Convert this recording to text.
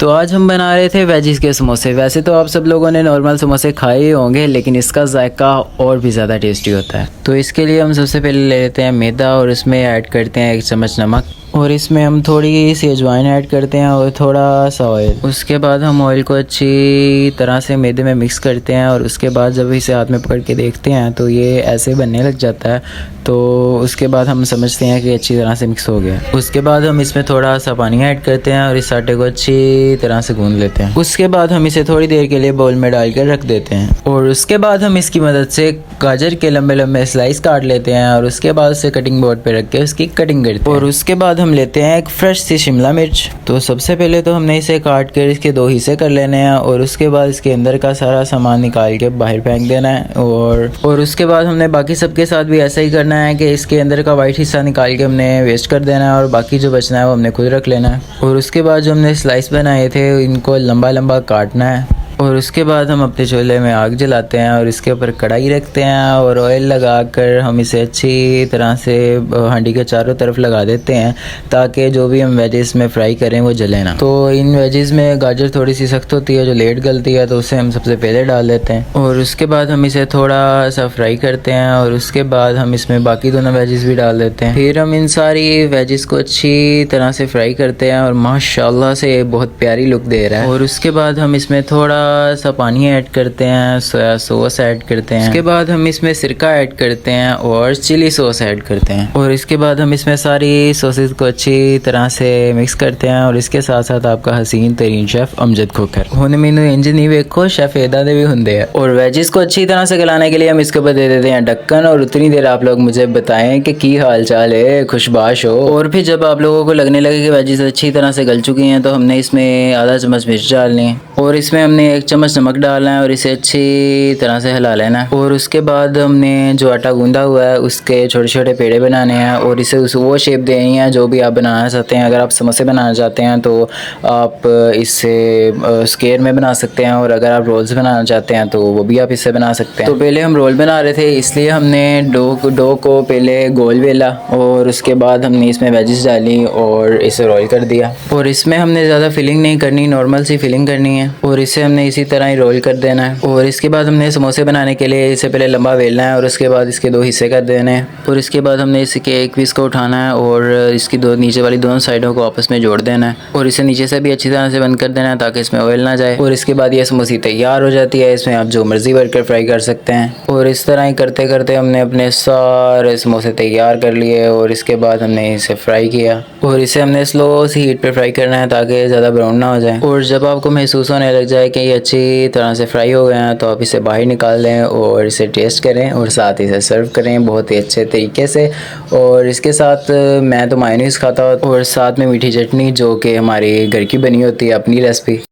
तो आज हम बना रहे थे वेजिस के समोसे। वैसे तो आप सब लोगों ने नॉर्मल समोसे खाए ही होंगे, लेकिन इसका जायका और भी ज़्यादा टेस्टी होता है। तो इसके लिए हम सबसे पहले ले लेते हैं मैदा और उसमें ऐड करते हैं 1 चम्मच नमक, और इसमें हम थोड़ी सी अजवाइन ऐड करते हैं और थोड़ा सा ऑयल। उसके बाद हम ऑयल को अच्छी तरह से मैदे में मिक्स करते हैं, और उसके बाद जब इसे हाथ में पकड़ के देखते हैं तो ये ऐसे बनने लग जाता है। तो उसके बाद हम समझते हैं कि अच्छी तरह से मिक्स हो गया। उसके बाद हम इसमें थोड़ा सा पानी ऐड करते हैं और इस आटे को अच्छी तरह से गूंद लेते हैं। उसके बाद हम इसे थोड़ी देर के लिए बाउल में डाल कर रख देते हैं, और उसके बाद हम इसकी मदद से गाजर के लंबे लंबे स्लाइस काट लेते हैं, और उसके बाद उसे कटिंग बोर्ड पे रख के उसकी कटिंग करते हैं। और उसके बाद हम लेते हैं एक फ्रेश सी शिमला मिर्च। तो सबसे पहले तो हमने इसे काट कर इसके 2 हिस्से कर लेने हैं, और उसके बाद इसके अंदर का सारा सामान निकाल के बाहर फेंक देना है। और उसके बाद हमने बाकी सबके साथ भी ऐसा ही करना है कि इसके अंदर का वाइट हिस्सा निकाल के हमने वेस्ट कर देना है, और बाकी जो बचना है वो हमने खुद रख लेना है। और उसके बाद जो हमने स्लाइस बनाए थे इनको लंबा लंबा काटना है, और उसके बाद हम अपने चूल्हे में आग जलाते हैं और इसके ऊपर कढ़ाई रखते हैं, और ऑयल लगाकर हम इसे अच्छी तरह से हांडी के चारों तरफ लगा देते हैं, ताकि जो भी हम वेजिस में फ्राई करें वो जले ना। तो इन वेजिस में गाजर थोड़ी सी सख्त होती है जो लेट गलती है, तो उसे हम सबसे पहले डाल देते हैं, और उसके बाद हम इसे थोड़ा सा फ्राई करते हैं, और उसके बाद हम इसमें बाकी दोनों वेजिस भी डाल देते हैं। फिर हम इन सारी वेजिस को अच्छी तरह से फ्राई करते हैं, और माशाल्लाह से बहुत प्यारी लुक दे रहा है। और उसके बाद हम इसमें थोड़ा सा पानी ऐड करते हैं, सोया सॉस ऐड करते हैं, उसके बाद हम इसमें सिरका ऐड करते हैं और चिली सॉस ऐड करते हैं, और इसके बाद हम इसमें सारी सॉसेस को अच्छी तरह से मिक्स करते हैं। और इसके साथ साथ आपका हसीन तरीन शेफ अमजद खोखर हुन मैनू इंज नहीं वेखो शेफ एदा दे भी हुंदे हैं। और वेजिस को अच्छी तरह से गलाने के लिए हम इसके ऊपर दे देते हैं ढक्कन, और उतनी देर आप लोग मुझे बताएं कि की हाल चाल है, खुशबाश हो। और फिर जब आप लोगों को लगने लगे कि वेजिस अच्छी तरह से गल चुकी हैं, तो हमने इसमें आधा चम्मच मिर्च डालनी है, और इसमें हमने 1 चम्मच नमक डालना है, और इसे अच्छी तरह से हिला लेना है। और उसके बाद हमने जो आटा गूंदा हुआ है उसके छोटे छोटे पेड़े बनाने हैं, और इसे वो शेप देनी है जो भी आप बनाना चाहते हैं। अगर आप समोसे बनाना चाहते हैं तो आप इससे स्क्वायर में बना सकते हैं, और अगर आप रोल्स बनाना चाहते हैं तो वो भी आप इससे बना सकते हैं। तो पहले हम रोल बना रहे थे, इसलिए हमने डो को पहले गोल वेला, और उसके बाद हमने इसमें वेजिस डाली और इसे रोल कर दिया। और इसमें हमने ज़्यादा फिलिंग नहीं करनी, नॉर्मल सी फिलिंग करनी है, और इसे हमने इसी तरह ही रोल कर देना है। और इसके बाद हमने समोसे बनाने के लिए इसे पहले लंबा वेलना है, और उसके बाद इसके 2 हिस्से कर देने हैं, और इसके बाद हमने इसके एक पीस को उठाना है और इसकी नीचे वाली दोनों साइडों को आपस में जोड़ देना है, और इसे नीचे से भी अच्छी तरह से बंद कर देना है ताकि इसमें ऑयल ना जाए। और इसके बाद ये समोसी तैयार हो जाती है। इसमें आप जो मर्जी भरकर फ्राई कर सकते हैं, और इस तरह ही करते करते हमने अपने सारे समोसे तैयार कर लिए, और इसके बाद हमने इसे फ्राई किया, और इसे हमने स्लो सी हीट पे फ्राई करना है ताकि ज़्यादा ब्राउन ना हो जाए। और जब आपको महसूस होने लग जाए कि ये अच्छी तरह से फ्राई हो गए हैं, तो आप इसे बाहर निकाल लें और इसे टेस्ट करें, और साथ ही इसे सर्व करें बहुत ही अच्छे तरीके से। और इसके साथ मैं तो मायोनीज़ खाता हूँ, और साथ में मीठी चटनी जो कि हमारी घर की बनी होती है, अपनी रेसिपी।